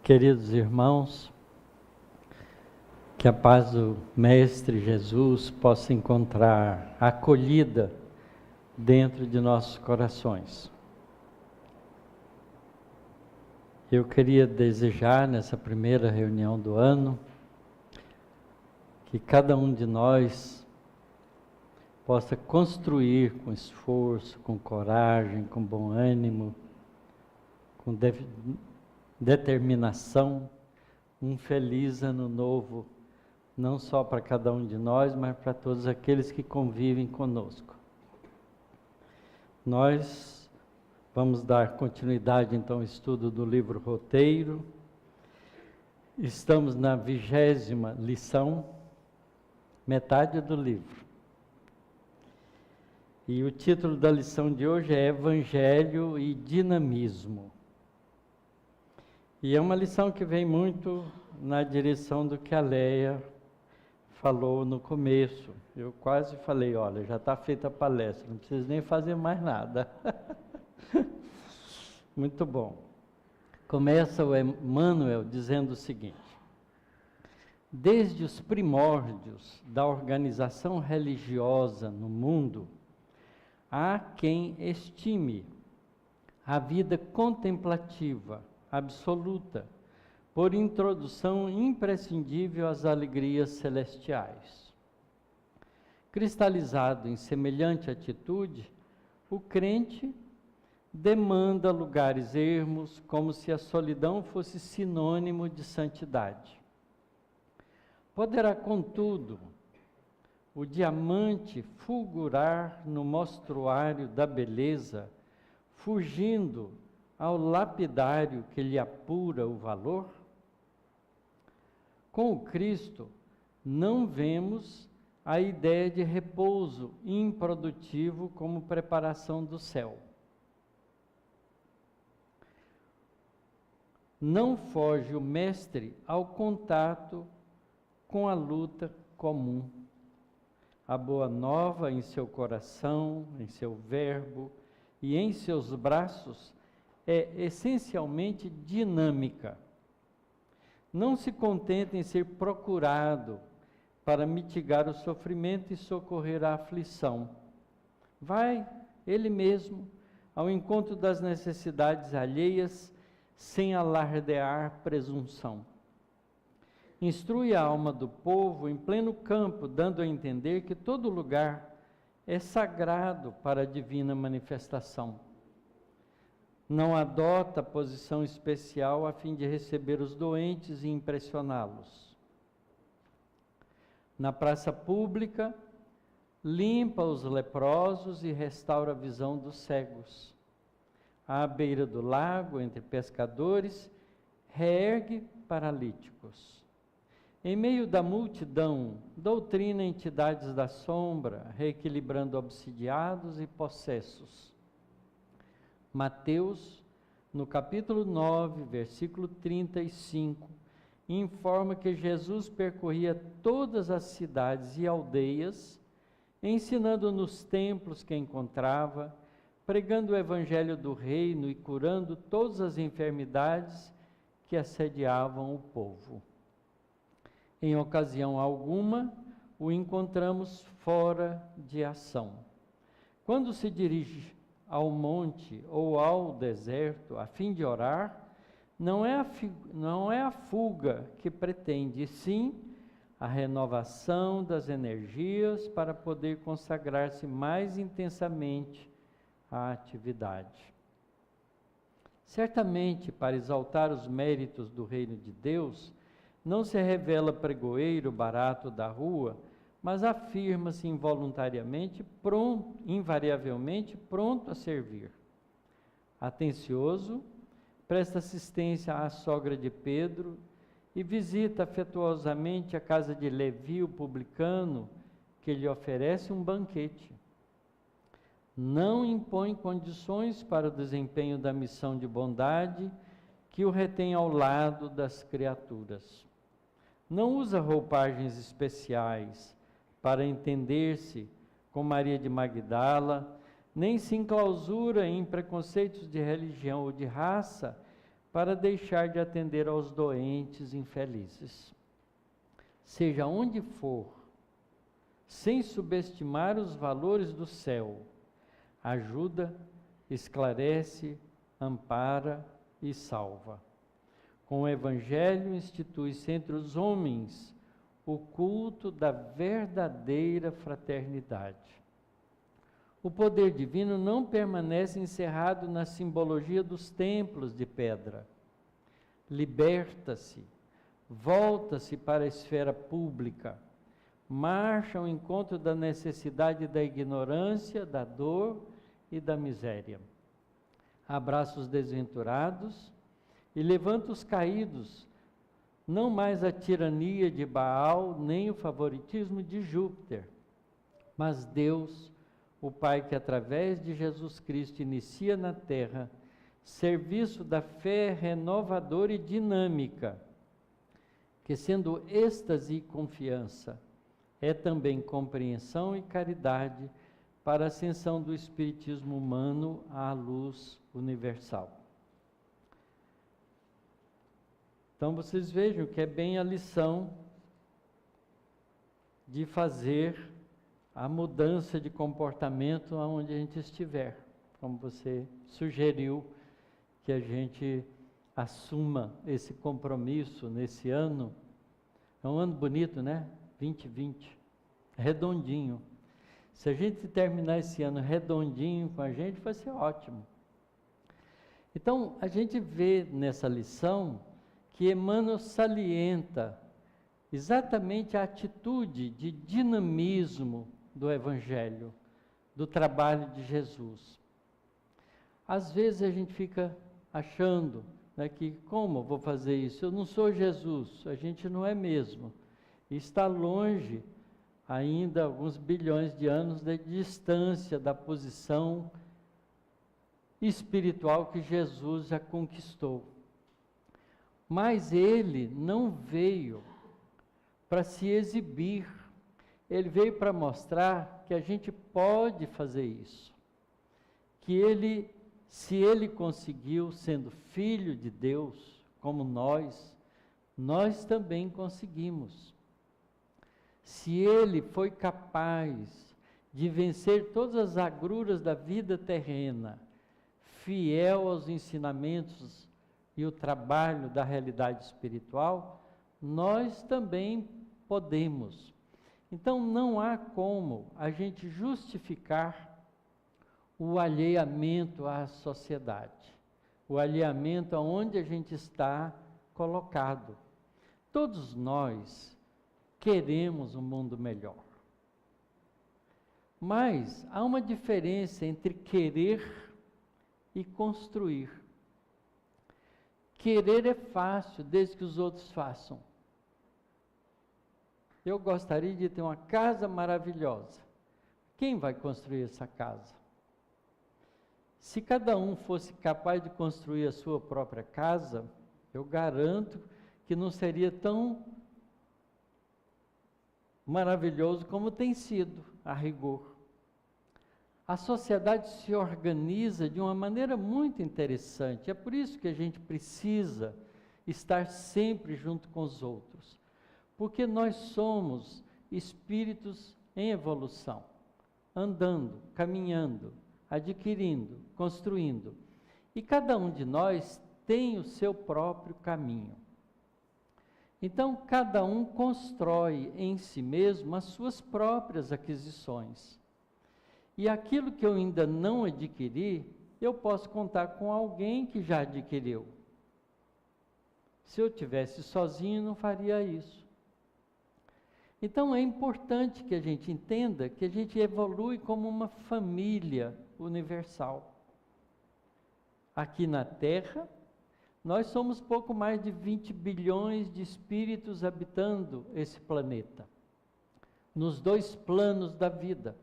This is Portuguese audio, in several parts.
Queridos irmãos, que a paz do Mestre Jesus possa encontrar acolhida dentro de nossos corações. Eu queria desejar nessa primeira reunião do ano que cada um de nós possa construir com esforço, com coragem, com bom ânimo, com determinação, um feliz ano novo, não só para cada um de nós, mas para todos aqueles que convivem conosco. Nós vamos dar continuidade então ao estudo do livro Roteiro. Estamos na 20ª lição, metade do livro. E o título da lição de hoje é Evangelho e Dinamismo. E é uma lição que vem muito na direção do que a Leia falou no começo. Eu quase falei, olha, já está feita a palestra, não precisa nem fazer mais nada. Muito bom. Começa o Emmanuel dizendo o seguinte: desde os primórdios da organização religiosa no mundo, há quem estime a vida contemplativa absoluta por introdução imprescindível às alegrias celestiais. Cristalizado em semelhante atitude, o crente demanda lugares ermos, como se a solidão fosse sinônimo de santidade. Poderá, contudo, o diamante fulgurar no mostruário da beleza, fugindo ao lapidário que lhe apura o valor? Com o Cristo, não vemos a ideia de repouso improdutivo como preparação do céu. Não foge o Mestre ao contato com a luta comum. A boa nova em seu coração, em seu verbo e em seus braços é essencialmente dinâmica. Não se contenta em ser procurado para mitigar o sofrimento e socorrer a aflição. Vai, ele mesmo, ao encontro das necessidades alheias, sem alardear presunção. Instrui a alma do povo em pleno campo, dando a entender que todo lugar é sagrado para a divina manifestação. Não adota posição especial a fim de receber os doentes e impressioná-los. Na praça pública, limpa os leprosos e restaura a visão dos cegos. À beira do lago, entre pescadores, reergue paralíticos. Em meio da multidão, doutrina entidades da sombra, reequilibrando obsidiados e possessos. Mateus, no capítulo 9, versículo 35, informa que Jesus percorria todas as cidades e aldeias, ensinando nos templos que encontrava, pregando o evangelho do reino e curando todas as enfermidades que assediavam o povo. Em ocasião alguma, o encontramos fora de ação. Quando se dirige ao monte ou ao deserto, a fim de orar, não é a fuga que pretende, sim a renovação das energias para poder consagrar-se mais intensamente à atividade. Certamente, para exaltar os méritos do reino de Deus, não se revela pregoeiro barato da rua, mas afirma-se involuntariamente, invariavelmente pronto a servir. Atencioso, presta assistência à sogra de Pedro e visita afetuosamente a casa de Levi, o publicano, que lhe oferece um banquete. Não impõe condições para o desempenho da missão de bondade que o retém ao lado das criaturas. Não usa roupagens especiais para entender-se com Maria de Magdala, nem se enclausura em preconceitos de religião ou de raça para deixar de atender aos doentes infelizes. Seja onde for, sem subestimar os valores do céu, ajuda, esclarece, ampara e salva. Com o Evangelho institui-se entre os homens o culto da verdadeira fraternidade. O poder divino não permanece encerrado na simbologia dos templos de pedra. Liberta-se, volta-se para a esfera pública, marcha ao encontro da necessidade da ignorância, da dor e da miséria. Abraça os desventurados e levanta os caídos, não mais a tirania de Baal, nem o favoritismo de Júpiter, mas Deus, o Pai que através de Jesus Cristo inicia na terra serviço da fé renovadora e dinâmica, que sendo êxtase e confiança, é também compreensão e caridade para a ascensão do espiritismo humano à luz universal. Então vocês vejam que é bem a lição de fazer a mudança de comportamento aonde a gente estiver, como você sugeriu que a gente assuma esse compromisso nesse ano. É um ano bonito, né? 2020, redondinho. Se a gente terminar esse ano redondinho com a gente, vai ser ótimo. Então, a gente vê nessa lição que Emmanuel salienta exatamente a atitude de dinamismo do Evangelho, do trabalho de Jesus. Às vezes a gente fica achando, né, que como eu vou fazer isso? Eu não sou Jesus, a gente não é mesmo. E está longe ainda alguns bilhões de anos de distância da posição espiritual que Jesus já conquistou. Mas ele não veio para se exibir, ele veio para mostrar que a gente pode fazer isso, que ele, se ele conseguiu, sendo filho de Deus, como nós também conseguimos. Se ele foi capaz de vencer todas as agruras da vida terrena, fiel aos ensinamentos e o trabalho da realidade espiritual, nós também podemos. Então não há como a gente justificar o alheamento à sociedade, o alheamento aonde a gente está colocado. Todos nós queremos um mundo melhor. Mas há uma diferença entre querer e construir. Querer é fácil, desde que os outros façam. Eu gostaria de ter uma casa maravilhosa. Quem vai construir essa casa? Se cada um fosse capaz de construir a sua própria casa, eu garanto que não seria tão maravilhoso como tem sido, a rigor. A sociedade se organiza de uma maneira muito interessante. É por isso que a gente precisa estar sempre junto com os outros. Porque nós somos espíritos em evolução, andando, caminhando, adquirindo, construindo. E cada um de nós tem o seu próprio caminho. Então, cada um constrói em si mesmo as suas próprias aquisições. E aquilo que eu ainda não adquiri, eu posso contar com alguém que já adquiriu. Se eu tivesse sozinho, não faria isso. Então é importante que a gente entenda que a gente evolui como uma família universal. Aqui na Terra, nós somos pouco mais de 20 bilhões de espíritos habitando esse planeta, nos dois planos da vida.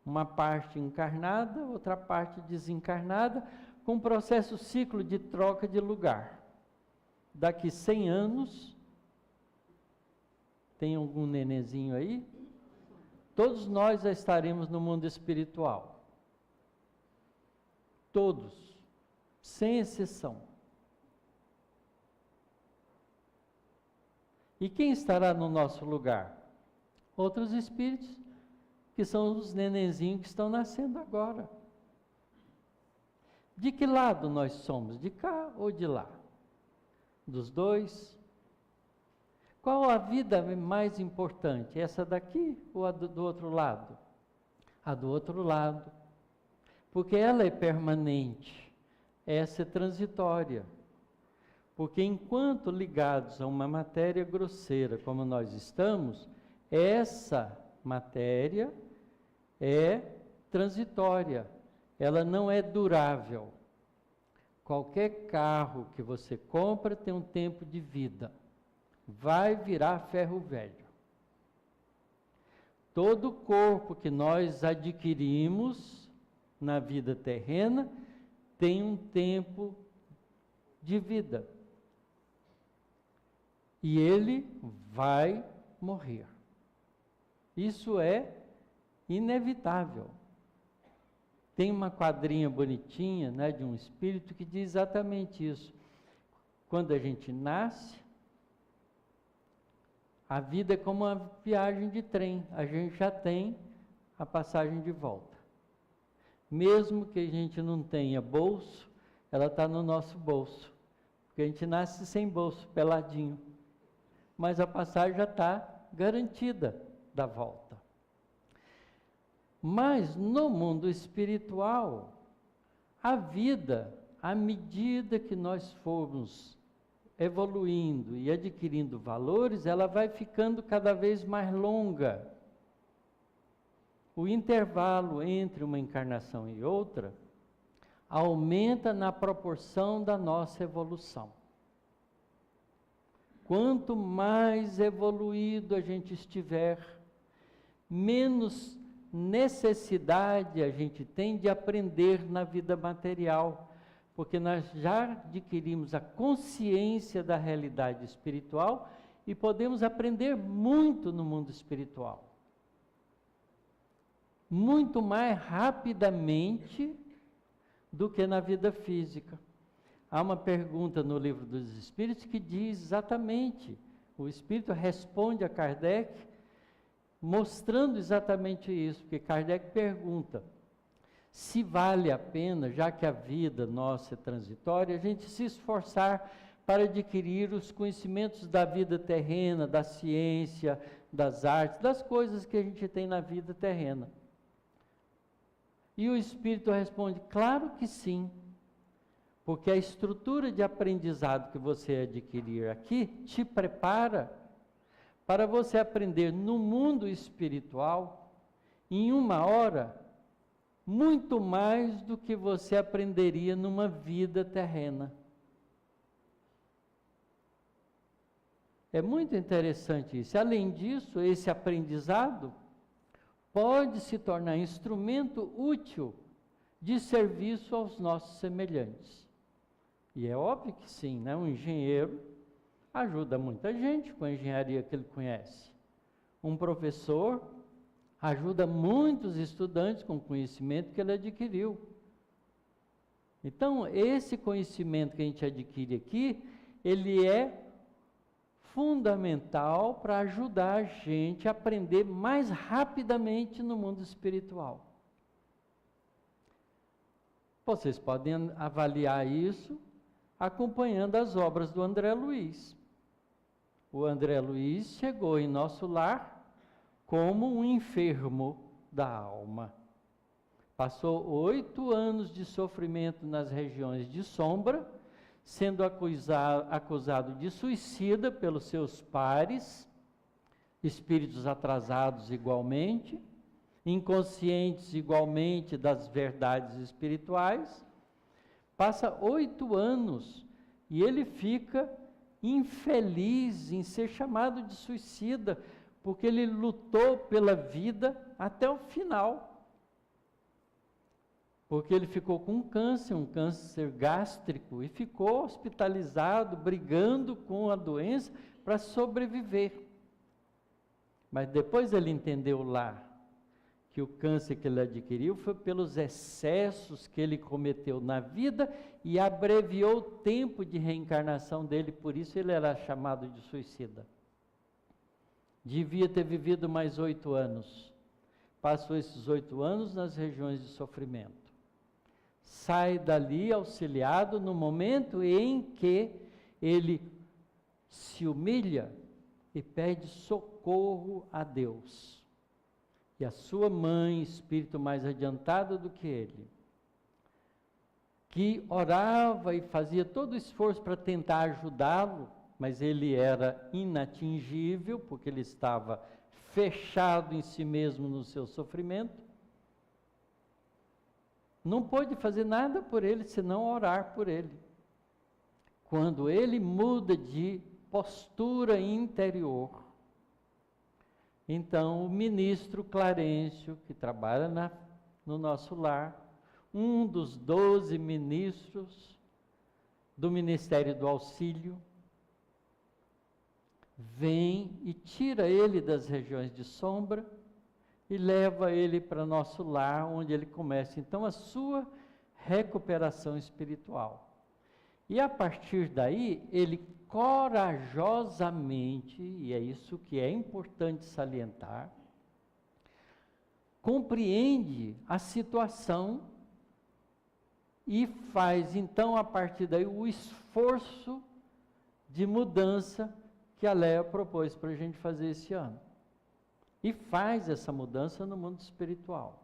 Uma parte encarnada, outra parte desencarnada, com um processo ciclo de troca de lugar. Daqui 100 anos, tem algum nenenzinho aí? Todos nós já estaremos no mundo espiritual. Todos, sem exceção. E quem estará no nosso lugar? Outros espíritos, que são os nenenzinhos que estão nascendo agora. De que lado nós somos? De cá ou de lá? Dos dois? Qual a vida mais importante? Essa daqui ou a do outro lado? A do outro lado. Porque ela é permanente, essa é transitória. Porque enquanto ligados a uma matéria grosseira como nós estamos, essa matéria é transitória, ela não é durável. Qualquer carro que você compra tem um tempo de vida, vai virar ferro velho. Todo corpo que nós adquirimos na vida terrena tem um tempo de vida. E ele vai morrer. Isso é inevitável. Tem uma quadrinha bonitinha, né, de um espírito que diz exatamente isso. Quando a gente nasce, a vida é como uma viagem de trem. A gente já tem a passagem de volta. Mesmo que a gente não tenha bolso, ela está no nosso bolso. Porque a gente nasce sem bolso, peladinho. Mas a passagem já está garantida da volta. Mas no mundo espiritual, a vida, à medida que nós formos evoluindo e adquirindo valores, ela vai ficando cada vez mais longa. O intervalo entre uma encarnação e outra aumenta na proporção da nossa evolução. Quanto mais evoluído a gente estiver, menos necessidade a gente tem de aprender na vida material, porque nós já adquirimos a consciência da realidade espiritual e podemos aprender muito no mundo espiritual. Muito mais rapidamente do que na vida física. Há uma pergunta no Livro dos Espíritos que diz exatamente, o Espírito responde a Kardec, mostrando exatamente isso, porque Kardec pergunta se vale a pena, já que a vida nossa é transitória, a gente se esforçar para adquirir os conhecimentos da vida terrena, da ciência, das artes, das coisas que a gente tem na vida terrena. E o Espírito responde, claro que sim, porque a estrutura de aprendizado que você adquirir aqui te prepara para você aprender no mundo espiritual, em 1 hora, muito mais do que você aprenderia numa vida terrena. É muito interessante isso. Além disso, esse aprendizado pode se tornar instrumento útil de serviço aos nossos semelhantes. E é óbvio que sim, né? Um engenheiro ajuda muita gente com a engenharia que ele conhece. Um professor ajuda muitos estudantes com o conhecimento que ele adquiriu. Então, esse conhecimento que a gente adquire aqui, ele é fundamental para ajudar a gente a aprender mais rapidamente no mundo espiritual. Vocês podem avaliar isso acompanhando as obras do André Luiz. O André Luiz chegou em nosso lar como um enfermo da alma. Passou 8 anos de sofrimento nas regiões de sombra, sendo acusado de suicida pelos seus pares, espíritos atrasados igualmente, inconscientes igualmente das verdades espirituais. Passa 8 anos e ele fica infeliz em ser chamado de suicida, porque ele lutou pela vida até o final. Porque ele ficou com um câncer gástrico, e ficou hospitalizado, brigando com a doença para sobreviver. Mas depois ele entendeu lá que o câncer que ele adquiriu foi pelos excessos que ele cometeu na vida e abreviou o tempo de reencarnação dele, por isso ele era chamado de suicida. Devia ter vivido mais 8 anos. Passou esses 8 anos nas regiões de sofrimento. Sai dali auxiliado no momento em que ele se humilha e pede socorro a Deus. E a sua mãe, espírito mais adiantado do que ele, que orava e fazia todo o esforço para tentar ajudá-lo, mas ele era inatingível, porque ele estava fechado em si mesmo no seu sofrimento, não pôde fazer nada por ele, senão orar por ele. Quando ele muda de postura interior, então o ministro Clarencio, que trabalha no nosso lar, um dos 12 ministros do Ministério do Auxílio, vem e tira ele das regiões de sombra e leva ele para nosso lar, onde ele começa então a sua recuperação espiritual. E a partir daí, ele corajosamente, e é isso que é importante salientar, compreende a situação e faz então a partir daí o esforço de mudança que a Léa propôs para a gente fazer esse ano. E faz essa mudança no mundo espiritual.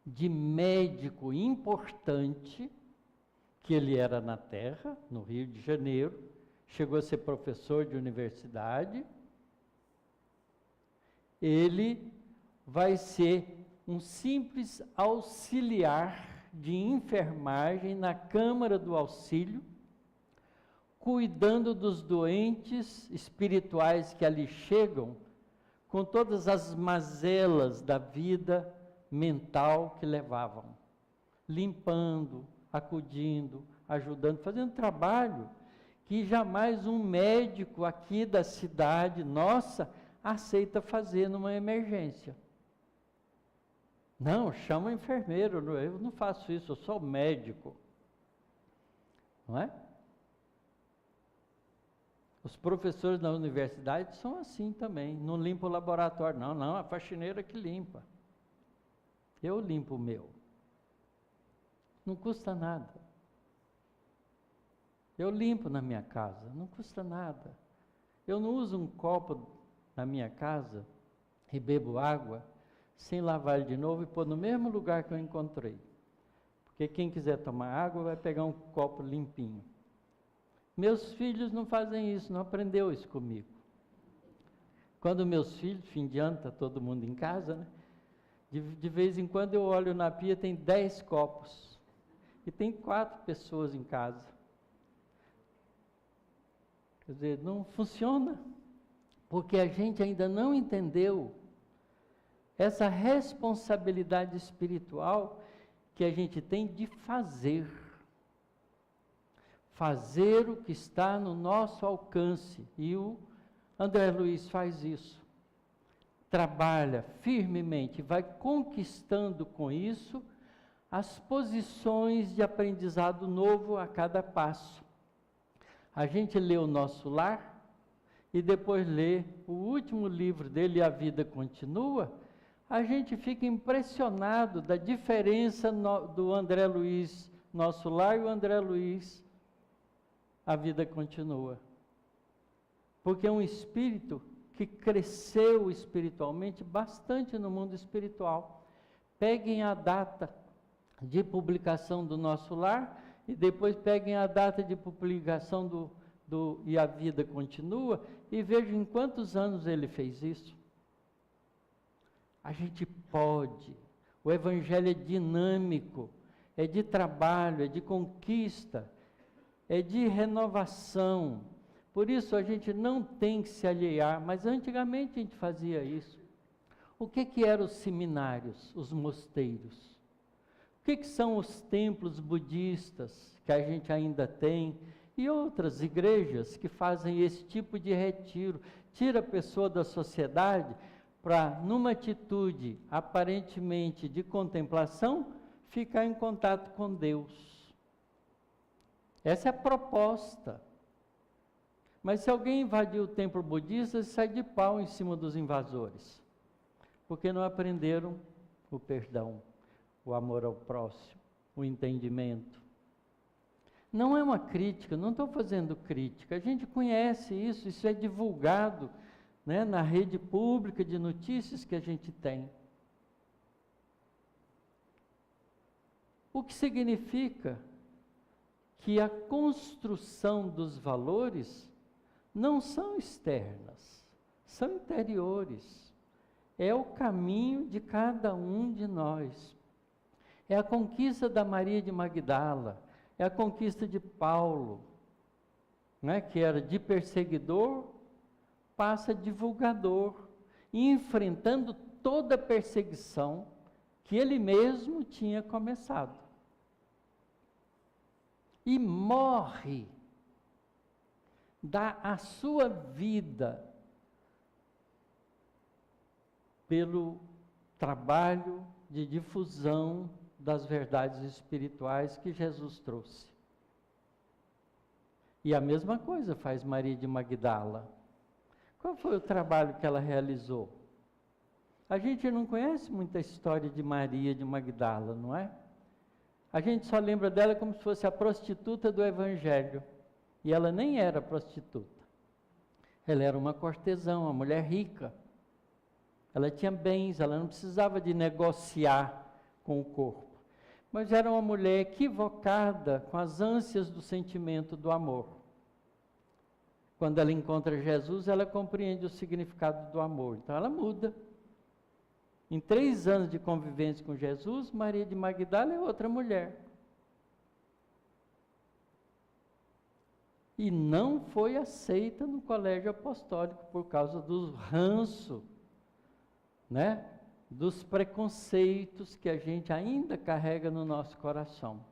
De médico importante, que ele era na Terra, no Rio de Janeiro, chegou a ser professor de universidade, ele vai ser um simples auxiliar de enfermagem na Câmara do Auxílio, cuidando dos doentes espirituais que ali chegam, com todas as mazelas da vida mental que levavam, limpando, acudindo, ajudando, fazendo trabalho que jamais um médico aqui da cidade nossa aceita fazer numa emergência. Não, chama o enfermeiro, eu não faço isso, eu sou médico. Não é? Os professores da universidade são assim também, não limpam o laboratório, não, a faxineira que limpa. Eu limpo o meu. Não custa nada. Eu limpo na minha casa, não custa nada. Eu não uso um copo na minha casa e bebo água sem lavar ele de novo e pôr no mesmo lugar que eu encontrei. Porque quem quiser tomar água vai pegar um copo limpinho. Meus filhos não fazem isso, não aprendeu isso comigo. Quando meus filhos, fim de ano, está todo mundo em casa, né? De vez em quando eu olho na pia, tem 10 copos. E tem 4 pessoas em casa. Quer dizer, não funciona. Porque a gente ainda não entendeu essa responsabilidade espiritual que a gente tem de fazer. Fazer o que está no nosso alcance. E o André Luiz faz isso. Trabalha firmemente, vai conquistando com isso as posições de aprendizado novo a cada passo. A gente lê o Nosso Lar e depois lê o último livro dele, A Vida Continua, a gente fica impressionado da diferença do André Luiz Nosso Lar e o André Luiz A Vida Continua. Porque é um espírito que cresceu espiritualmente bastante no mundo espiritual. Peguem a data de publicação do Nosso Lar e depois peguem a data de publicação do E a Vida Continua e vejam em quantos anos ele fez isso. A gente pode. O Evangelho é dinâmico, é de trabalho, é de conquista, é de renovação. Por isso a gente não tem que se alhear, mas antigamente a gente fazia isso. O que eram os seminários, os mosteiros? O que são os templos budistas que a gente ainda tem? E outras igrejas que fazem esse tipo de retiro. Tira a pessoa da sociedade para, numa atitude aparentemente de contemplação, ficar em contato com Deus. Essa é a proposta. Mas se alguém invadir o templo budista, sai de pau em cima dos invasores, porque não aprenderam o perdão, o amor ao próximo, o entendimento. Não é uma crítica, não estou fazendo crítica, a gente conhece isso, isso é divulgado, né, na rede pública de notícias que a gente tem. O que significa que a construção dos valores não são externas, são interiores. É o caminho de cada um de nós. É a conquista da Maria de Magdala, é a conquista de Paulo, né, que era de perseguidor, passa a divulgador, enfrentando toda a perseguição que ele mesmo tinha começado. E morre, dá a sua vida pelo trabalho de difusão das verdades espirituais que Jesus trouxe. E a mesma coisa faz Maria de Magdala. Qual foi o trabalho que ela realizou? A gente não conhece muita história de Maria de Magdala, não é? A gente só lembra dela como se fosse a prostituta do Evangelho. E ela nem era prostituta. Ela era uma cortesã, uma mulher rica. Ela tinha bens, ela não precisava de negociar com o corpo. Mas era uma mulher equivocada com as ânsias do sentimento do amor. Quando ela encontra Jesus, ela compreende o significado do amor. Então ela muda. Em 3 anos de convivência com Jesus, Maria de Magdala é outra mulher. E não foi aceita no colégio apostólico por causa do ranço, né? Dos preconceitos que a gente ainda carrega no nosso coração.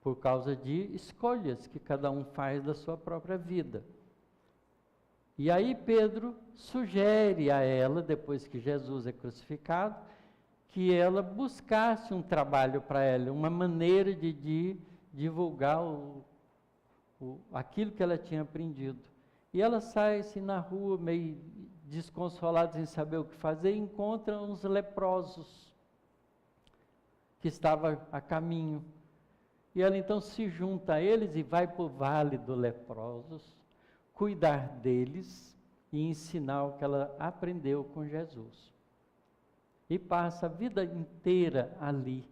Por causa de escolhas que cada um faz da sua própria vida. E aí Pedro sugere a ela, depois que Jesus é crucificado, que ela buscasse um trabalho para ela, uma maneira de divulgar aquilo que ela tinha aprendido. E ela sai assim na rua, meio desconsolada, sem saber o que fazer, e encontra uns leprosos que estavam a caminho. E ela então se junta a eles e vai para o vale dos leprosos, cuidar deles e ensinar o que ela aprendeu com Jesus. E passa a vida inteira ali,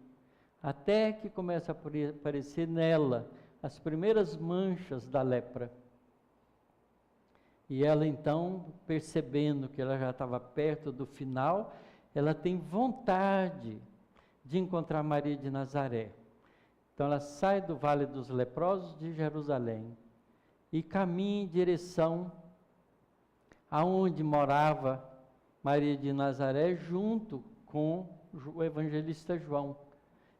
até que começa a aparecer nela as primeiras manchas da lepra. E ela então, percebendo que ela já estava perto do final, ela tem vontade de encontrar Maria de Nazaré. Então ela sai do Vale dos Leprosos de Jerusalém e caminha em direção aonde morava Maria de Nazaré, junto com o evangelista João,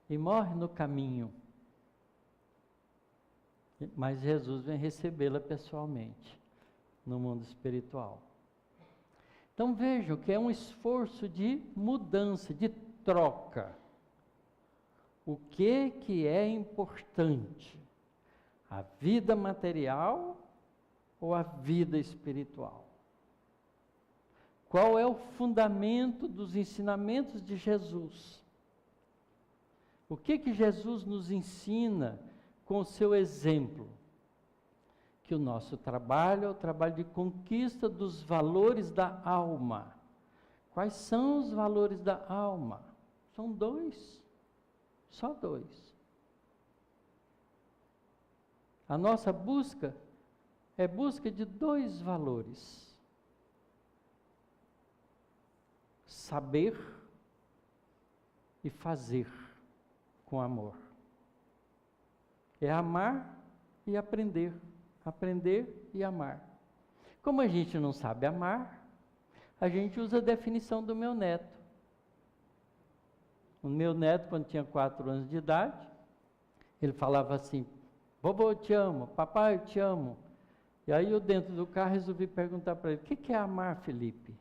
e morre no caminho. Mas Jesus vem recebê-la pessoalmente no mundo espiritual. Então vejam que é um esforço de mudança, de troca. O que é importante? A vida material ou a vida espiritual? Qual é o fundamento dos ensinamentos de Jesus? O que Jesus nos ensina com o seu exemplo? Que o nosso trabalho é o trabalho de conquista dos valores da alma. Quais são os valores da alma? São 2, só 2. A nossa busca é busca de 2 valores: saber e fazer com amor. É amar e aprender. Aprender e amar. Como a gente não sabe amar, a gente usa a definição do meu neto. O meu neto, quando tinha 4 anos de idade, ele falava assim: vovô, eu te amo, papai, eu te amo. E aí eu, dentro do carro, resolvi perguntar para ele: o que é amar, Felipe?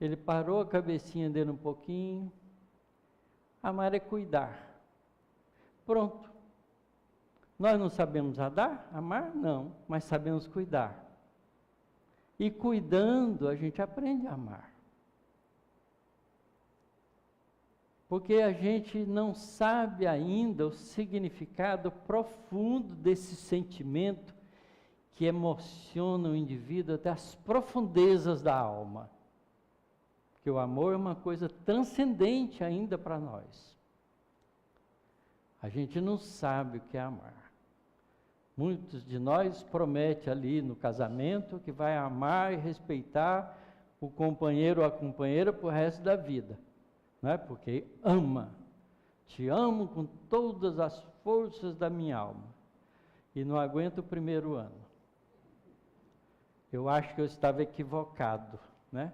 Ele parou a cabecinha dele um pouquinho. Amar é cuidar. Pronto. Nós não sabemos amar? Não, mas sabemos cuidar. E cuidando, a gente aprende a amar. Porque a gente não sabe ainda o significado profundo desse sentimento que emociona o indivíduo até as profundezas da alma. Porque o amor é uma coisa transcendente ainda para nós. A gente não sabe o que é amar. Muitos de nós prometem ali no casamento que vai amar e respeitar o companheiro ou a companheira para o resto da vida. Não é? Porque ama. Te amo com todas as forças da minha alma. E não aguenta o primeiro ano. Eu acho que eu estava equivocado, né?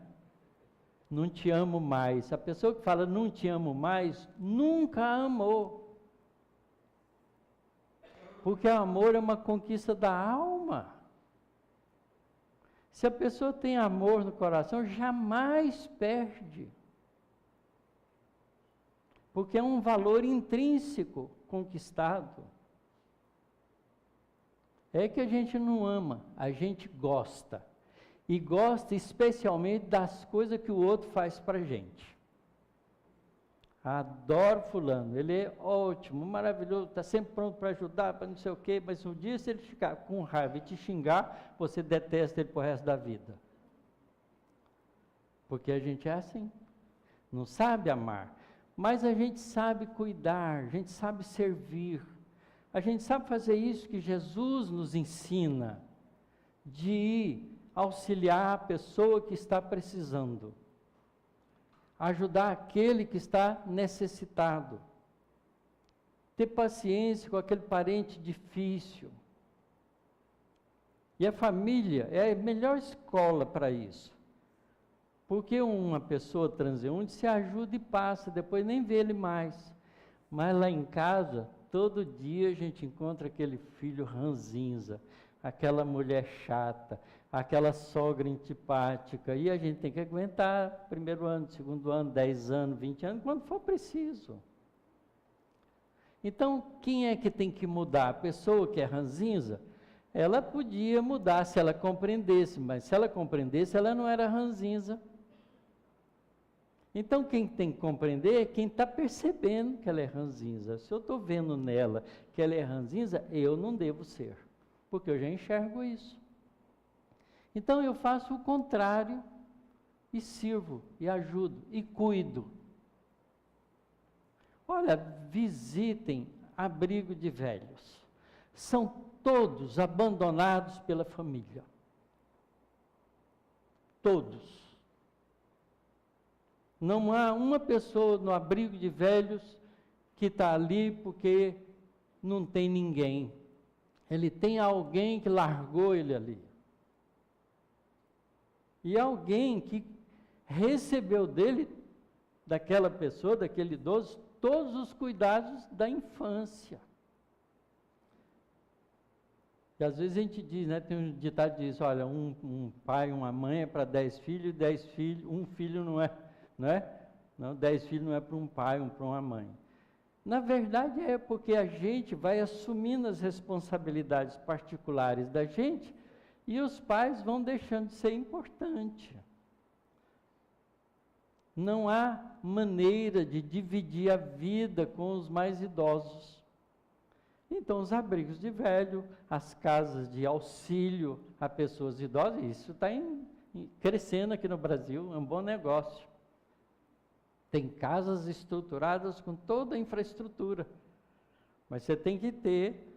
Não te amo mais. A pessoa que fala não te amo mais, nunca amou. Porque o amor é uma conquista da alma. Se a pessoa tem amor no coração, jamais perde. Porque é um valor intrínseco conquistado. É que a gente não ama, a gente gosta. E gosta especialmente das coisas que o outro faz para a gente. Adoro fulano, ele é ótimo, maravilhoso, está sempre pronto para ajudar, para não sei o quê, mas um dia se ele ficar com raiva e te xingar, você detesta ele para o resto da vida. Porque a gente é assim, não sabe amar, mas a gente sabe cuidar, a gente sabe servir, a gente sabe fazer isso que Jesus nos ensina, de ir auxiliar a pessoa que está precisando, ajudar aquele que está necessitado, ter paciência com aquele parente difícil. E a família é a melhor escola para isso, porque uma pessoa transeunte se ajuda e passa, depois nem vê ele mais. Mas lá em casa, todo dia a gente encontra aquele filho ranzinza, aquela mulher chata, aquela sogra antipática, e a gente tem que aguentar primeiro ano, segundo ano, 10 anos, 20 anos, quando for preciso. Então, quem é que tem que mudar? A pessoa que é ranzinza, ela podia mudar se ela compreendesse, mas se ela compreendesse, ela não era ranzinza. Então, quem tem que compreender é quem está percebendo que ela é ranzinza. Se eu estou vendo nela que ela é ranzinza, eu não devo ser, porque eu já enxergo isso. Então, eu faço o contrário e sirvo, e ajudo, e cuido. Olha, visitem abrigo de velhos. São todos abandonados pela família. Todos. Não há uma pessoa no abrigo de velhos que está ali porque não tem ninguém. Ele tem alguém que largou ele ali. E alguém que recebeu dele, daquela pessoa, daquele idoso, todos os cuidados da infância. E às vezes a gente diz, né, tem um ditado que diz, olha, um pai, uma mãe é para 10 filhos, 10 filhos, um filho não é? Não, 10 filhos não é para um pai, para uma mãe. Na verdade é porque a gente vai assumindo as responsabilidades particulares da gente e os pais vão deixando de ser importante. Não há maneira de dividir a vida com os mais idosos. Então, os abrigos de velho, as casas de auxílio a pessoas idosas, isso está crescendo aqui no Brasil, é um bom negócio. Tem casas estruturadas com toda a infraestrutura, mas você tem que ter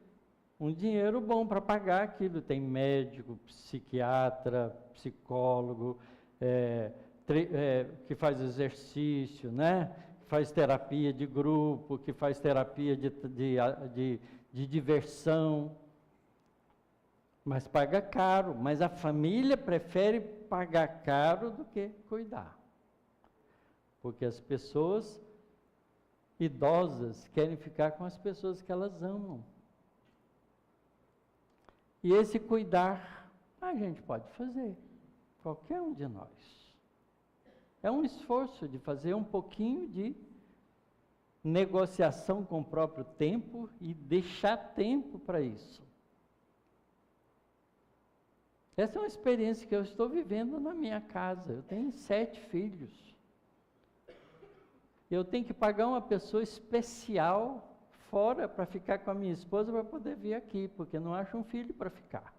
um dinheiro bom para pagar aquilo. Tem médico, psiquiatra, psicólogo, que faz exercício, né? Que faz terapia de grupo, que faz terapia de diversão, mas paga caro. Mas a família prefere pagar caro do que cuidar. Porque as pessoas idosas querem ficar com as pessoas que elas amam. E esse cuidar, a gente pode fazer, qualquer um de nós. É um esforço de fazer um pouquinho de negociação com o próprio tempo e deixar tempo para isso. Essa é uma experiência que eu estou vivendo na minha casa. Eu tenho 7 filhos. Eu tenho que pagar uma pessoa especial fora para ficar com a minha esposa para poder vir aqui, porque não acho um filho para ficar.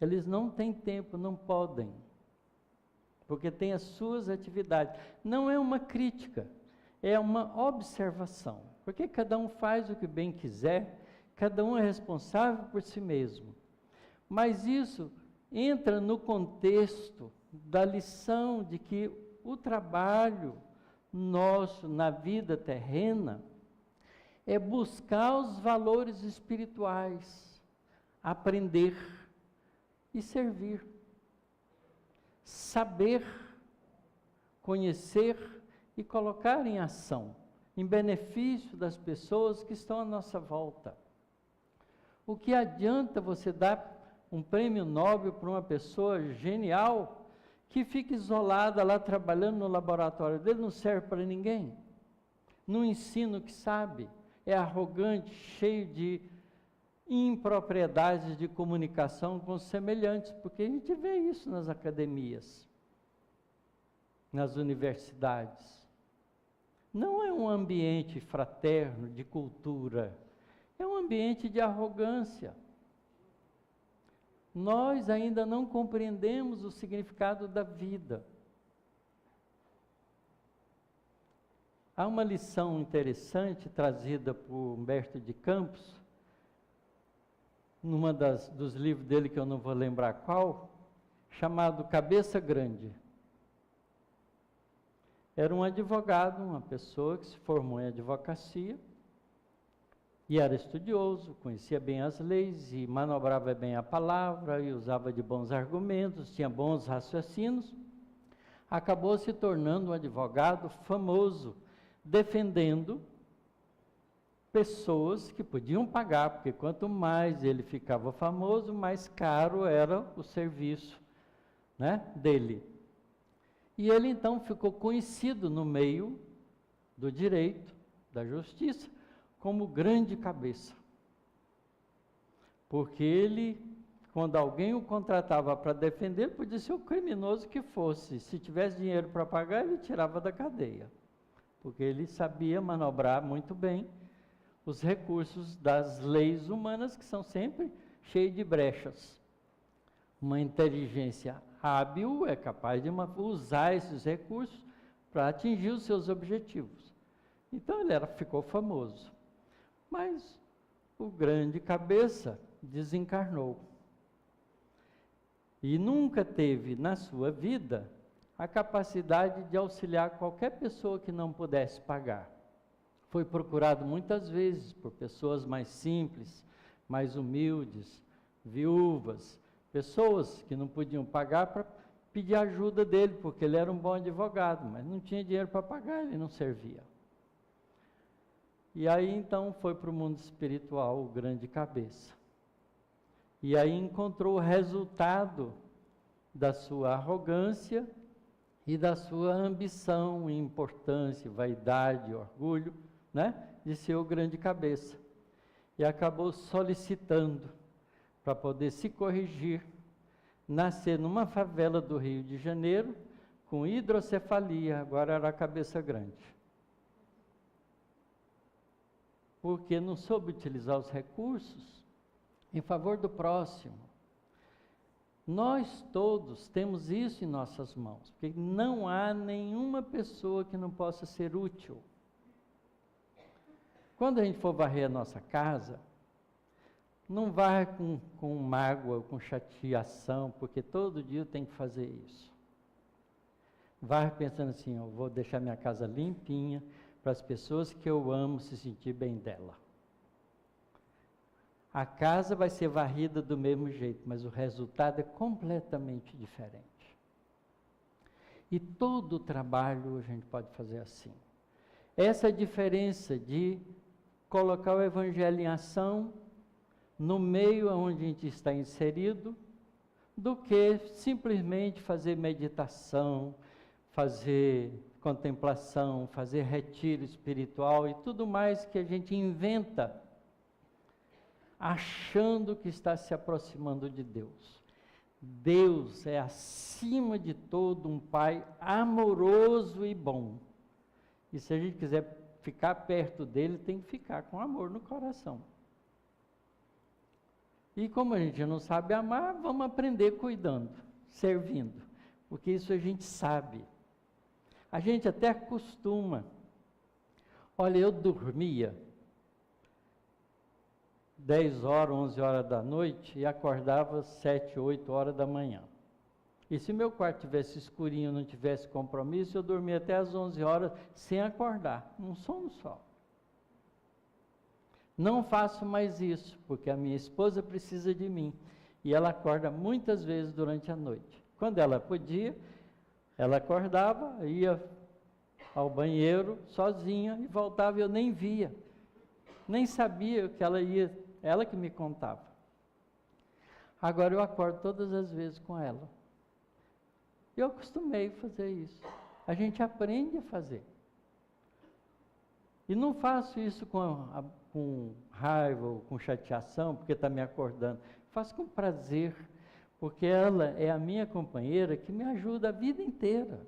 Eles não têm tempo, não podem, porque têm as suas atividades. Não é uma crítica, é uma observação, porque cada um faz o que bem quiser, cada um é responsável por si mesmo. Mas isso entra no contexto da lição de que o trabalho nosso na vida terrena é buscar os valores espirituais, aprender e servir, saber, conhecer e colocar em ação, em benefício das pessoas que estão à nossa volta. O que adianta você dar um prêmio Nobel para uma pessoa genial que fica isolada lá trabalhando no laboratório dele, não serve para ninguém, não ensina o que sabe, é arrogante, cheio de impropriedades de comunicação com os semelhantes, porque a gente vê isso nas academias, nas universidades. Não é um ambiente fraterno, de cultura, é um ambiente de arrogância. Nós ainda não compreendemos o significado da vida. Há uma lição interessante trazida por Humberto de Campos, numa dos livros dele, que eu não vou lembrar qual, chamado Cabeça Grande. Era um advogado, uma pessoa que se formou em advocacia, e era estudioso, conhecia bem as leis, e manobrava bem a palavra, e usava de bons argumentos, tinha bons raciocínios. Acabou se tornando um advogado famoso, defendendo pessoas que podiam pagar, porque quanto mais ele ficava famoso, mais caro era o serviço, né, dele. E ele então ficou conhecido no meio do direito, da justiça, como grande cabeça. Porque ele, quando alguém o contratava para defender, podia ser o criminoso que fosse. Se tivesse dinheiro para pagar, ele tirava da cadeia. Porque ele sabia manobrar muito bem os recursos das leis humanas, que são sempre cheios de brechas. Uma inteligência hábil é capaz de usar esses recursos para atingir os seus objetivos. Então ele ficou famoso. Mas o grande cabeça desencarnou. E nunca teve na sua vida a capacidade de auxiliar qualquer pessoa que não pudesse pagar. Foi procurado muitas vezes por pessoas mais simples, mais humildes, viúvas, pessoas que não podiam pagar, para pedir ajuda dele, porque ele era um bom advogado, mas não tinha dinheiro para pagar, ele não servia. E aí então foi para o mundo espiritual, o grande cabeça. E aí encontrou o resultado da sua arrogância e da sua ambição, importância, vaidade, orgulho, né, de ser o grande cabeça. E acabou solicitando para poder se corrigir, nascer numa favela do Rio de Janeiro, com hidrocefalia, agora era a cabeça grande. Porque não soube utilizar os recursos em favor do próximo. Nós todos temos isso em nossas mãos, porque não há nenhuma pessoa que não possa ser útil. Quando a gente for varrer a nossa casa, não varre com mágoa, com chateação, porque todo dia eu tenho que fazer isso. Varre pensando assim, eu vou deixar minha casa limpinha, para as pessoas que eu amo se sentir bem dela. A casa vai ser varrida do mesmo jeito, mas o resultado é completamente diferente. E todo o trabalho a gente pode fazer assim. Essa é a diferença de colocar o Evangelho em ação no meio onde a gente está inserido, do que simplesmente fazer meditação, fazer contemplação, fazer retiro espiritual e tudo mais que a gente inventa, achando que está se aproximando de Deus. Deus é, acima de todo, um Pai amoroso e bom. E se a gente quiser ficar perto dele, tem que ficar com amor no coração. E como a gente não sabe amar, vamos aprender cuidando, servindo, porque isso a gente sabe. A gente até acostuma. Olha, eu dormia 10 horas, 11 horas da noite e acordava 7, 8 horas da manhã. E se meu quarto tivesse escurinho, não tivesse compromisso, eu dormia até às 11 horas sem acordar, num sono só. Não faço mais isso, porque a minha esposa precisa de mim. E ela acorda muitas vezes durante a noite. Quando ela podia, ela acordava, ia ao banheiro sozinha e voltava e eu nem via. Nem sabia que ela ia, ela que me contava. Agora eu acordo todas as vezes com ela. Eu acostumei a fazer isso. A gente aprende a fazer. E não faço isso com raiva ou com chateação, porque está me acordando. Faço com prazer, porque ela é a minha companheira que me ajuda a vida inteira.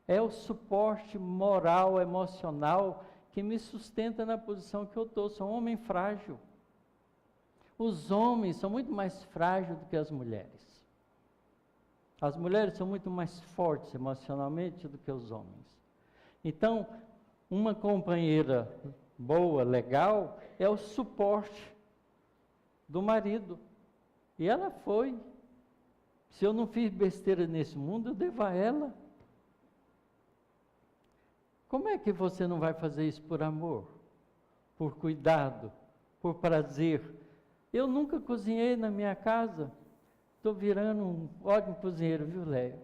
É o suporte moral, emocional, que me sustenta na posição que eu estou. Sou um homem frágil. Os homens são muito mais frágeis do que as mulheres. As mulheres são muito mais fortes emocionalmente do que os homens. Então, uma companheira boa, legal, é o suporte do marido. E ela foi. Se eu não fiz besteira nesse mundo, eu devo a ela. Como é que você não vai fazer isso por amor, por cuidado, por prazer? Eu nunca cozinhei na minha casa. Estou virando um ótimo cozinheiro, viu, Léo?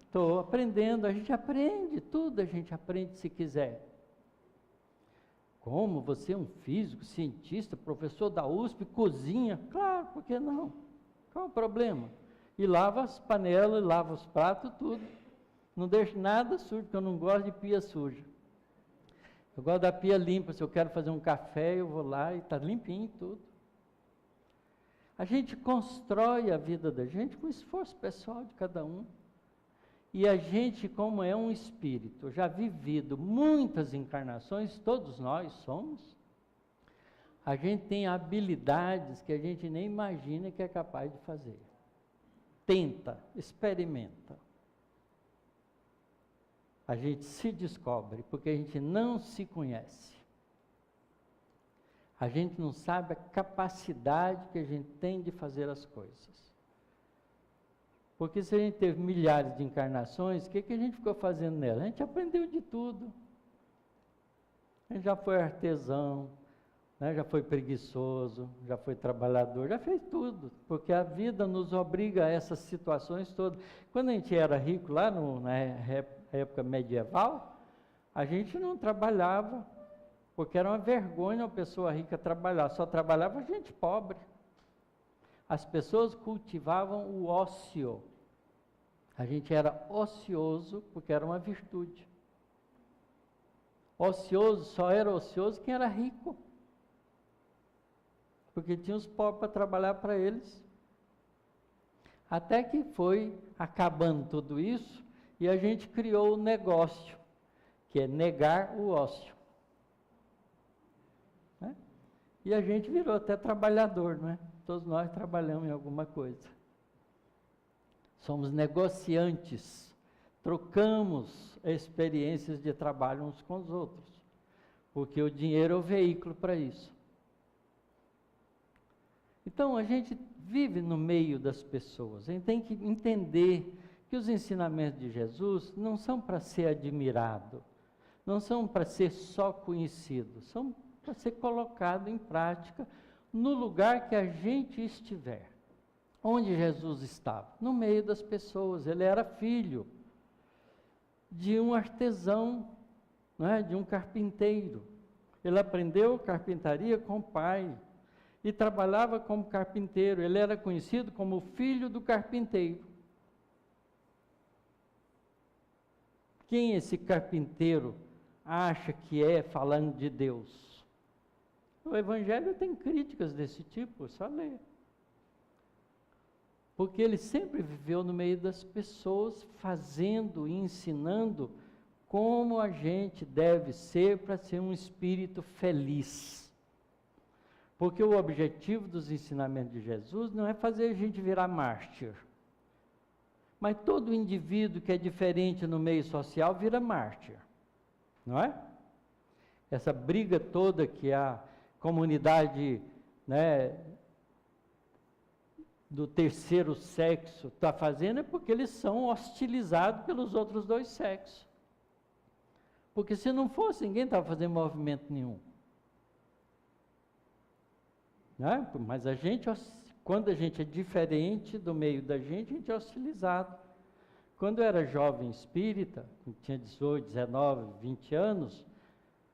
Estou aprendendo, a gente aprende, tudo a gente aprende se quiser. Como? Você é um físico, cientista, professor da USP, cozinha? Claro, por que não? Qual o problema? E lava as panelas, lava os pratos, tudo. Não deixo nada sujo, porque eu não gosto de pia suja. Eu gosto da pia limpa. Se eu quero fazer um café, eu vou lá e está limpinho tudo. A gente constrói a vida da gente com o esforço pessoal de cada um. E a gente, como é um espírito, já vivido muitas encarnações, todos nós somos, a gente tem habilidades que a gente nem imagina que é capaz de fazer. Tenta, experimenta. A gente se descobre, porque a gente não se conhece. A gente não sabe a capacidade que a gente tem de fazer as coisas. Porque se a gente teve milhares de encarnações, o que a gente ficou fazendo nela? A gente aprendeu de tudo. A gente já foi artesão, né? Já foi preguiçoso, já foi trabalhador, já fez tudo. Porque a vida nos obriga a essas situações todas. Quando a gente era rico lá na época medieval, a gente não trabalhava, porque era uma vergonha uma pessoa rica trabalhar. Só trabalhava gente pobre. As pessoas cultivavam o ócio. A gente era ocioso porque era uma virtude. Ocioso, só era ocioso quem era rico. Porque tinha os pobres para trabalhar para eles. Até que foi acabando tudo isso e a gente criou o negócio, que é negar o ócio. Né? E a gente virou até trabalhador, não é? Todos nós trabalhamos em alguma coisa. Somos negociantes, trocamos experiências de trabalho uns com os outros, porque o dinheiro é o veículo para isso. Então, a gente vive no meio das pessoas, a gente tem que entender que os ensinamentos de Jesus não são para ser admirado, não são para ser só conhecido, são para ser colocado em prática no lugar que a gente estiver. Onde Jesus estava? No meio das pessoas. Ele era filho de um artesão, né, de um carpinteiro. Ele aprendeu carpintaria com o pai e trabalhava como carpinteiro. Ele era conhecido como o filho do carpinteiro. Quem esse carpinteiro acha que é falando de Deus? O Evangelho tem críticas desse tipo, só ler. Porque ele sempre viveu no meio das pessoas, fazendo e ensinando como a gente deve ser para ser um espírito feliz. Porque o objetivo dos ensinamentos de Jesus não é fazer a gente virar mártir. Mas todo indivíduo que é diferente no meio social vira mártir, não é? Essa briga toda que a comunidade, né, do terceiro sexo está fazendo é porque eles são hostilizados pelos outros dois sexos. Porque se não fosse, ninguém estava fazendo movimento nenhum. Né? Mas a gente, quando a gente é diferente do meio da gente, a gente é hostilizado. Quando eu era jovem espírita, tinha 18, 19, 20 anos,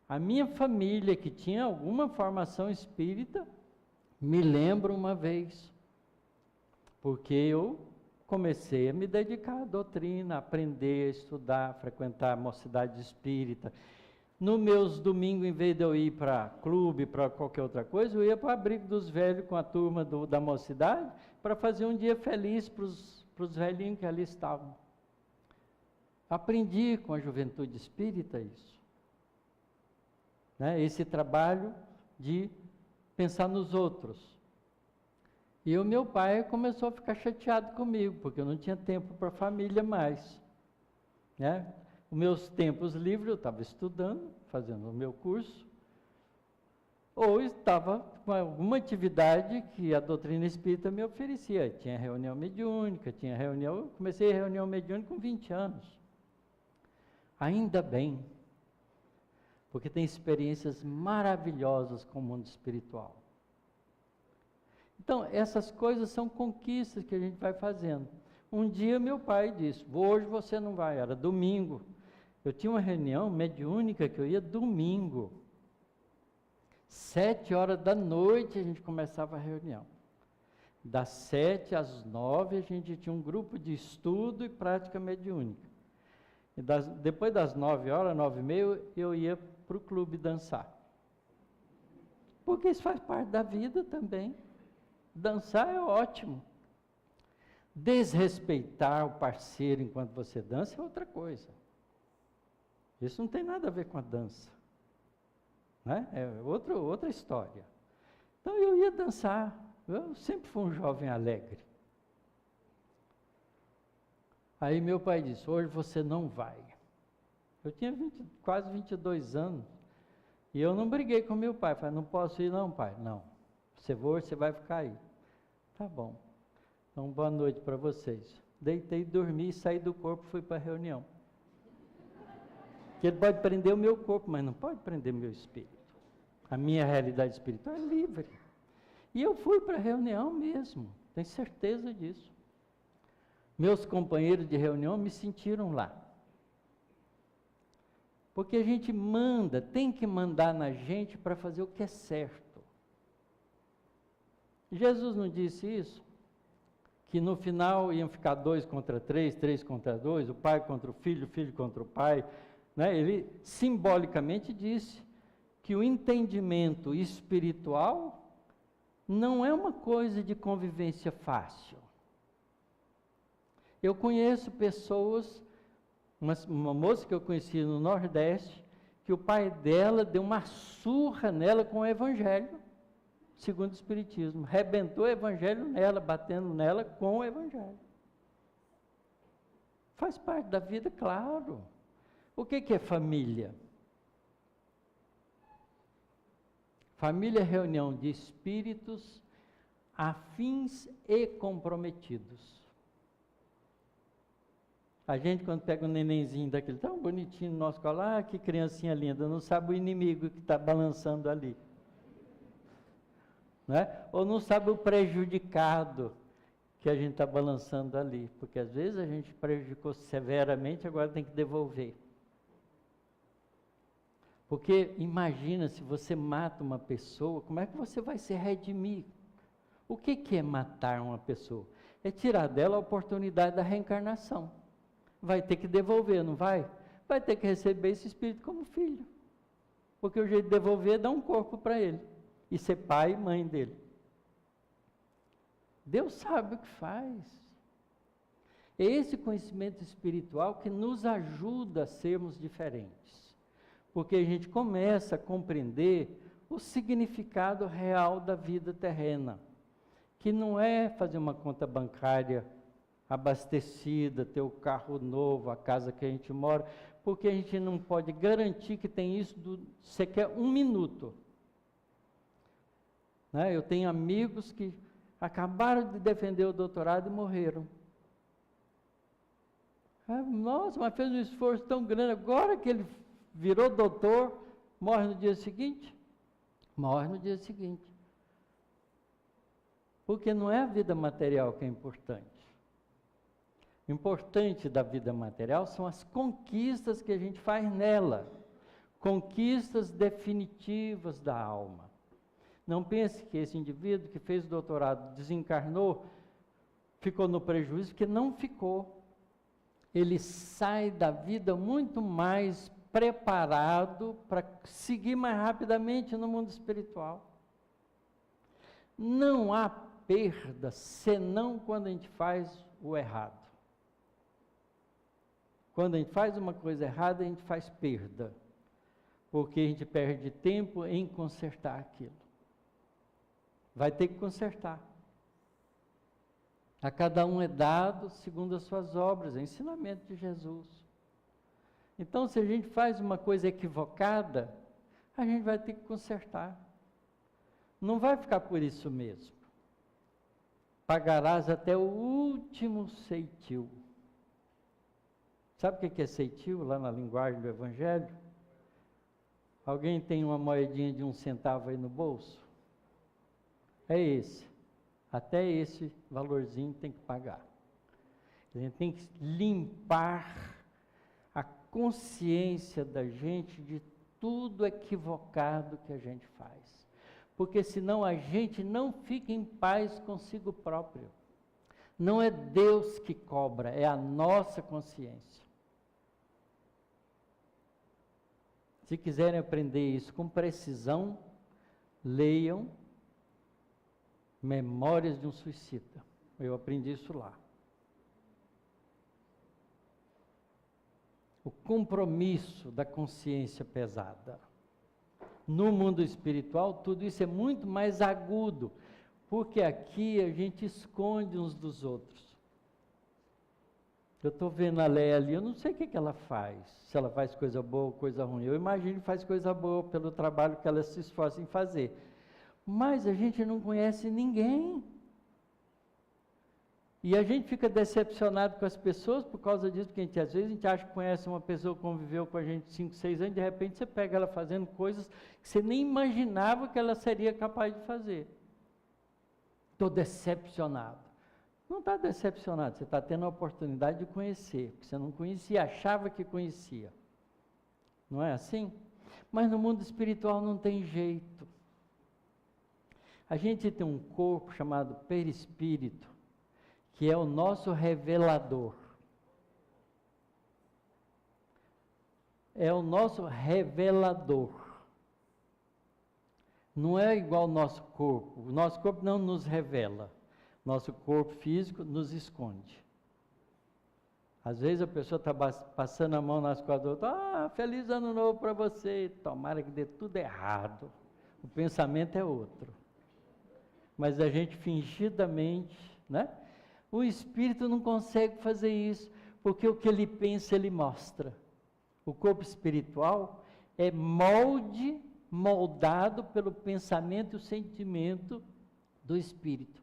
a minha família, que tinha alguma formação espírita, me lembra uma vez, porque eu comecei a me dedicar à doutrina, a aprender, a estudar, frequentar a mocidade espírita. Nos meus domingos, em vez de eu ir para clube, para qualquer outra coisa, eu ia para o abrigo dos velhos com a turma da mocidade, para fazer um dia feliz para os velhinhos que ali estavam. Aprendi com a juventude espírita isso. Né? Esse trabalho de pensar nos outros. E o meu pai começou a ficar chateado comigo, porque eu não tinha tempo para a família mais. Né? Os meus tempos livres, eu estava estudando, fazendo o meu curso, ou estava com alguma atividade que a doutrina espírita me oferecia. Tinha reunião mediúnica, eu comecei a reunião mediúnica com 20 anos. Ainda bem, porque tem experiências maravilhosas com o mundo espiritual. Então, essas coisas são conquistas que a gente vai fazendo. Um dia meu pai disse, hoje você não vai, era domingo. Eu tinha uma reunião mediúnica que eu ia domingo. 7h da noite a gente começava a reunião. Das 7 às 9 a gente tinha um grupo de estudo e prática mediúnica. E depois das 9h, 9h30, eu ia para o clube dançar. Porque isso faz parte da vida também. Dançar é ótimo. Desrespeitar o parceiro enquanto você dança é outra coisa. Isso não tem nada a ver com a dança. Né? É outra história. Então eu ia dançar. Eu sempre fui um jovem alegre. Aí meu pai disse, hoje você não vai. Eu tinha quase 22 anos. E eu não briguei com meu pai. Falei, não posso ir não, pai. Não. Você vai ficar aí. Tá bom. Então, boa noite para vocês. Deitei, dormi, saí do corpo, fui para a reunião. Porque ele pode prender o meu corpo, mas não pode prender o meu espírito. A minha realidade espiritual é livre. E eu fui para a reunião mesmo, tenho certeza disso. Meus companheiros de reunião me sentiram lá. Porque a gente tem que mandar na gente para fazer o que é certo. Jesus não disse isso? Que no final iam ficar 2 contra 3, 3 contra 2, o pai contra o filho contra o pai. Né? Ele simbolicamente disse que o entendimento espiritual não é uma coisa de convivência fácil. Eu conheço pessoas, uma moça que eu conheci no Nordeste, que o pai dela deu uma surra nela com o Evangelho, segundo o Espiritismo. Rebentou o Evangelho nela, batendo nela com o Evangelho. Faz parte da vida, claro. O que é família? Família é reunião de espíritos afins e comprometidos. A gente, quando pega um nenenzinho daquele tão bonitinho no nosso colo, que criancinha linda, não sabe o inimigo que está balançando ali. Né? Ou não sabe o prejudicado que a gente está balançando ali. Porque às vezes a gente prejudicou severamente, agora tem que devolver. Porque imagina, se você mata uma pessoa, como é que você vai se redimir? O que é matar uma pessoa? É tirar dela a oportunidade da reencarnação. Vai ter que devolver, não vai? vai ter que receber esse espírito como filho. Porque o jeito de devolver é dar um corpo para ele. E ser pai e mãe dele. Deus sabe o que faz. É esse conhecimento espiritual que nos ajuda a sermos diferentes. Porque a gente começa a compreender o significado real da vida terrena. Que não é fazer uma conta bancária abastecida, ter o carro novo, a casa que a gente mora, porque a gente não pode garantir que tem isso sequer um minuto. Né? Eu tenho amigos que acabaram de defender o doutorado e morreram. Nossa, mas fez um esforço tão grande, agora que ele virou doutor, morre no dia seguinte? Morre no dia seguinte. Porque não é a vida material que é importante. O importante da vida material são as conquistas que a gente faz nela. Conquistas definitivas da alma. Não pense que esse indivíduo que fez o doutorado desencarnou, ficou no prejuízo, porque não ficou. Ele sai da vida muito mais preparado para seguir mais rapidamente no mundo espiritual. Não há perda, senão quando a gente faz o errado. Quando a gente faz uma coisa errada, a gente faz perda. Porque a gente perde tempo em consertar aquilo. Vai ter que consertar. A cada um é dado segundo as suas obras, é ensinamento de Jesus. Então, se a gente faz uma coisa equivocada, a gente vai ter que consertar. Não vai ficar por isso mesmo. Pagarás até o último ceitil. Sabe o que é ceitil, lá na linguagem do Evangelho? Alguém tem uma moedinha de 1 centavo aí no bolso? É esse. Até esse valorzinho tem que pagar. A gente tem que limpar a consciência da gente de tudo equivocado que a gente faz. Porque senão a gente não fica em paz consigo próprio. Não é Deus que cobra, é a nossa consciência. Se quiserem aprender isso com precisão, leiam Memórias de um Suicida. Eu aprendi isso lá. O compromisso da consciência pesada. No mundo espiritual, tudo isso é muito mais agudo, porque aqui a gente esconde uns dos outros. Eu estou vendo a Léa ali, eu não sei o que ela faz, se ela faz coisa boa ou coisa ruim. Eu imagino que faz coisa boa pelo trabalho que ela se esforça em fazer. Mas a gente não conhece ninguém. E a gente fica decepcionado com as pessoas por causa disso, porque às vezes a gente acha que conhece uma pessoa que conviveu com a gente 5, 6 anos, de repente você pega ela fazendo coisas que você nem imaginava que ela seria capaz de fazer. Estou decepcionado. Não está decepcionado, você está tendo a oportunidade de conhecer, porque você não conhecia, achava que conhecia. Não é assim? Mas no mundo espiritual não tem jeito. A gente tem um corpo chamado perispírito, que é o nosso revelador. É o nosso revelador. Não é igual ao nosso corpo. O nosso corpo não nos revela. Nosso corpo físico nos esconde. Às vezes a pessoa está passando a mão nas costas do outro. Feliz ano novo para você. Tomara que dê tudo errado. O pensamento é outro. Mas a gente fingidamente, né? O espírito não consegue fazer isso, porque o que ele pensa, ele mostra. O corpo espiritual é moldado pelo pensamento e o sentimento do espírito.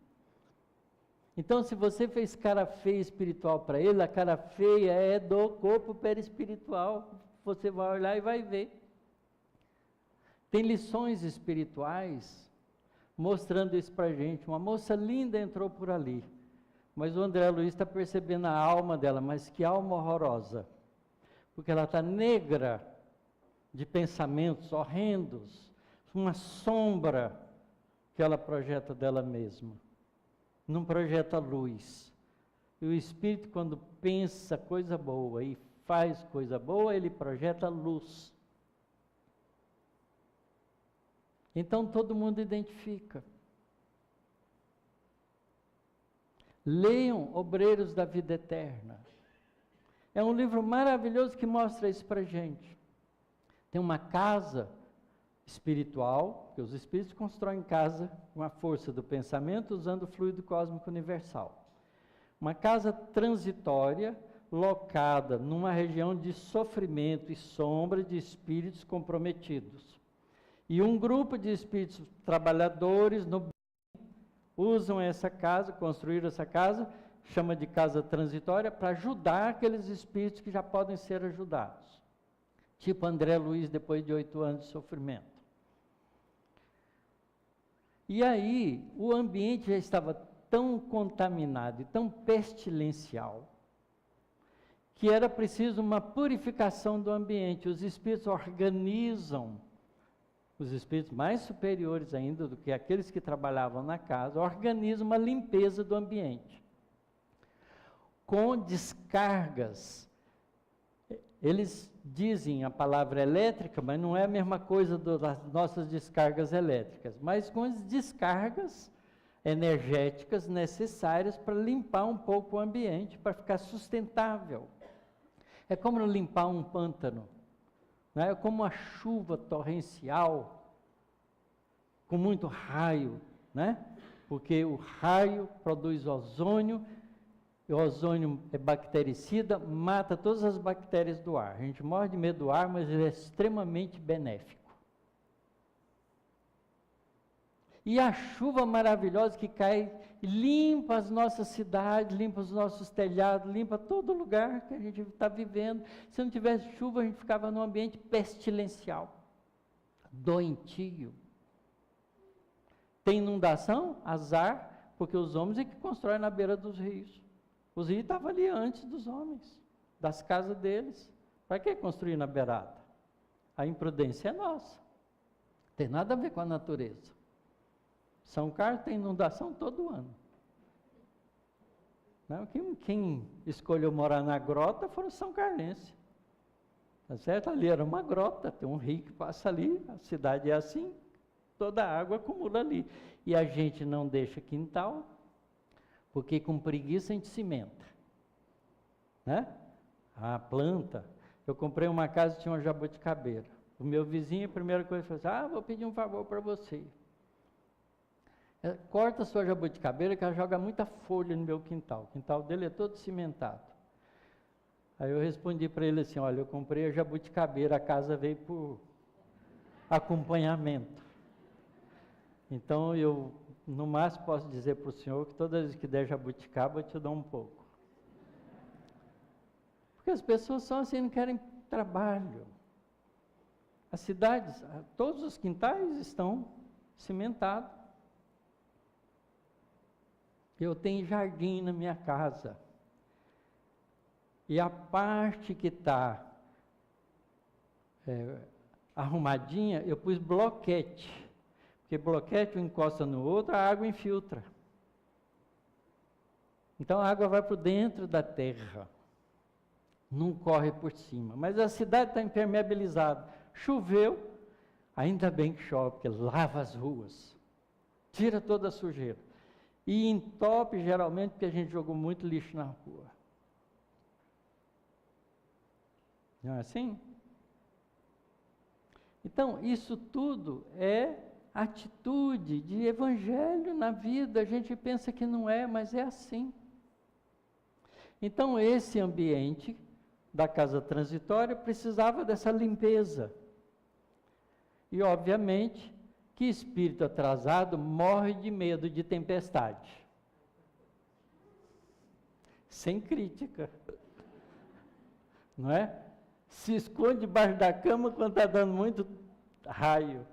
Então, se você fez cara feia espiritual para ele, a cara feia é do corpo perispiritual. Você vai olhar e vai ver. Tem lições espirituais mostrando isso para a gente. Uma moça linda entrou por ali, mas o André Luiz está percebendo a alma dela, mas que alma horrorosa, porque ela está negra de pensamentos horrendos, uma sombra que ela projeta dela mesma, não projeta luz. E o espírito, quando pensa coisa boa e faz coisa boa, ele projeta luz. Então todo mundo identifica. Leiam Obreiros da Vida Eterna. É um livro maravilhoso que mostra isso para a gente. Tem uma casa espiritual, que os espíritos constroem casa com a força do pensamento, usando o fluido cósmico universal. Uma casa transitória, locada numa região de sofrimento e sombra de espíritos comprometidos. E um grupo de espíritos trabalhadores no bem usam essa casa, construíram essa casa, chama de casa transitória, para ajudar aqueles espíritos que já podem ser ajudados. Tipo André Luiz, depois de 8 anos de sofrimento. E aí, o ambiente já estava tão contaminado e tão pestilencial, que era preciso uma purificação do ambiente. Os espíritos organizam, os espíritos mais superiores ainda do que aqueles que trabalhavam na casa, organizam uma limpeza do ambiente, com descargas. Eles dizem a palavra elétrica, mas não é a mesma coisa das nossas descargas elétricas, mas com as descargas energéticas necessárias para limpar um pouco o ambiente, para ficar sustentável. É como limpar um pântano, né? É como uma chuva torrencial, com muito raio, né? Porque o raio produz ozônio, e o ozônio é bactericida, mata todas as bactérias do ar. A gente morre de medo do ar, mas ele é extremamente benéfico. E a chuva maravilhosa que cai, limpa as nossas cidades, limpa os nossos telhados, limpa todo lugar que a gente está vivendo. Se não tivesse chuva, a gente ficava num ambiente pestilencial, doentio. Tem inundação? Azar, porque os homens é que constroem na beira dos rios. Os rios estavam ali antes dos homens, das casas deles. Para que construir na beirada? A imprudência é nossa. Não tem nada a ver com a natureza. São Carlos tem inundação todo ano. Não, quem escolheu morar na grota foram os são carlenses. Tá certo? Ali era uma grota, tem um rio que passa ali, a cidade é assim, toda a água acumula ali. E a gente não deixa quintal, porque com preguiça a gente cimenta. Né? A planta. Eu comprei uma casa que tinha uma jabuticabeira. O meu vizinho, a primeira coisa que falou assim, vou pedir um favor para você. Corta a sua jabuticabeira que ela joga muita folha no meu quintal. O quintal dele é todo cimentado. Aí eu respondi para ele assim, olha, eu comprei a jabuticabeira, a casa veio por acompanhamento. Então eu, no máximo, posso dizer para o senhor que todas as vezes que der jabuticaba, eu te dou um pouco. Porque as pessoas são assim, não querem trabalho. As cidades, todos os quintais estão cimentados. Eu tenho jardim na minha casa. E a parte que está arrumadinha, eu pus bloquete. Porque bloquete um encosta no outro, a água infiltra. Então a água vai para dentro da terra. Não corre por cima. Mas a cidade está impermeabilizada. Choveu, ainda bem que chove, porque lava as ruas. Tira toda a sujeira. E entope geralmente porque a gente jogou muito lixo na rua. Não é assim? Então, isso tudo é atitude de evangelho na vida. A gente pensa que não é, mas é assim. Então, esse ambiente da casa transitória precisava dessa limpeza. E, obviamente, que espírito atrasado morre de medo de tempestade. Sem crítica. Não é? Se esconde debaixo da cama quando está dando muito raio.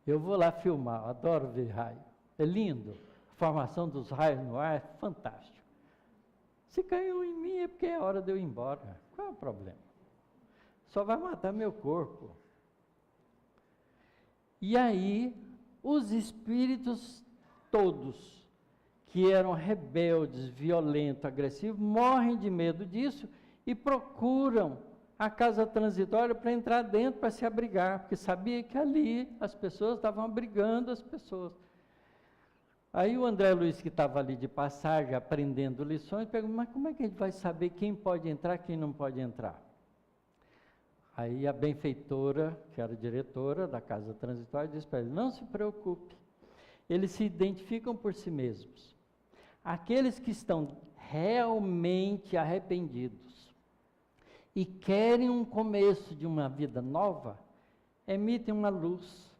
Eu vou lá filmar, adoro ver raio. É lindo. A formação dos raios no ar é fantástico. Se caiu em mim é porque é hora de eu ir embora. Qual é o problema? Só vai matar meu corpo. E aí, os espíritos todos, que eram rebeldes, violentos, agressivos, morrem de medo disso e procuram a casa transitória para entrar dentro, para se abrigar, porque sabia que ali as pessoas estavam abrigando as pessoas. Aí o André Luiz, que estava ali de passagem, aprendendo lições, perguntou, mas como é que a gente vai saber quem pode entrar, quem não pode entrar? Aí a benfeitora, que era diretora da casa transitória, disse para ele, não se preocupe, eles se identificam por si mesmos. Aqueles que estão realmente arrependidos e querem um começo de uma vida nova, emitem uma luz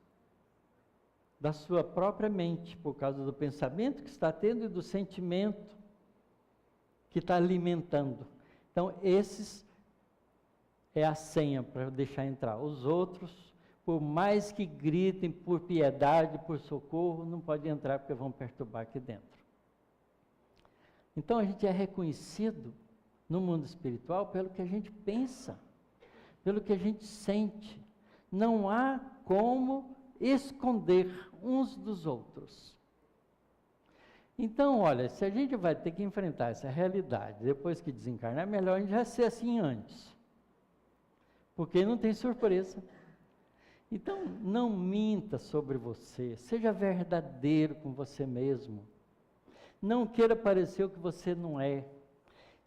da sua própria mente, por causa do pensamento que está tendo e do sentimento que está alimentando. Então, esses é a senha para deixar entrar. Os outros, por mais que gritem por piedade, por socorro, não podem entrar porque vão perturbar aqui dentro. Então, a gente é reconhecido no mundo espiritual pelo que a gente pensa, pelo que a gente sente. Não há como esconder uns dos outros. Então, olha, se a gente vai ter que enfrentar essa realidade depois que desencarnar, é melhor a gente já ser assim antes. Porque não tem surpresa. Então, não minta sobre você, seja verdadeiro com você mesmo. Não queira parecer o que você não é.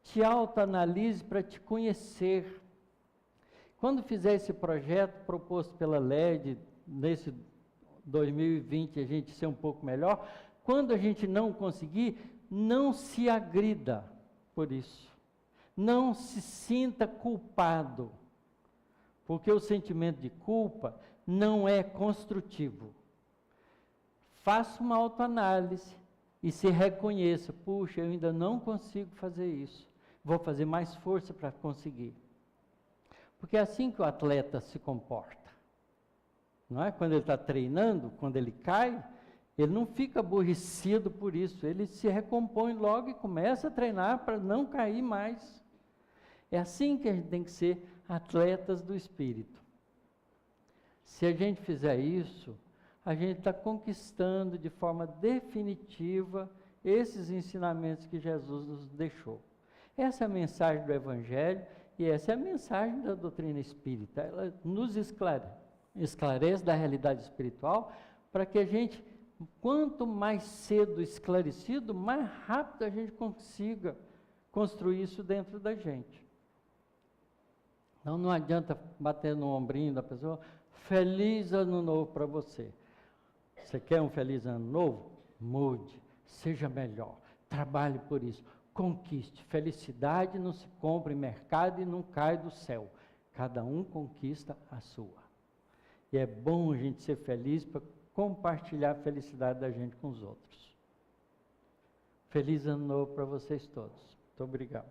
Te autoanalise para te conhecer. Quando fizer esse projeto proposto pela LED, nesse 2020 a gente ser um pouco melhor, quando a gente não conseguir, não se agrida por isso. Não se sinta culpado, porque o sentimento de culpa não é construtivo. Faça uma autoanálise e se reconheça, puxa, eu ainda não consigo fazer isso, vou fazer mais força para conseguir. Porque é assim que o atleta se comporta. Não é? Quando ele está treinando, quando ele cai, ele não fica aborrecido por isso, ele se recompõe logo e começa a treinar para não cair mais. É assim que a gente tem que ser atletas do espírito. Se a gente fizer isso, a gente está conquistando de forma definitiva esses ensinamentos que Jesus nos deixou. Essa é a mensagem do Evangelho e essa é a mensagem da doutrina espírita. Ela nos esclarece da realidade espiritual para que a gente, quanto mais cedo esclarecido, mais rápido a gente consiga construir isso dentro da gente. Então não adianta bater no ombrinho da pessoa, feliz ano novo para você. Você quer um feliz ano novo? Mude, seja melhor, trabalhe por isso, conquiste. Felicidade não se compra em mercado e não cai do céu. Cada um conquista a sua. E é bom a gente ser feliz para compartilhar a felicidade da gente com os outros. Feliz ano novo para vocês todos. Muito obrigado.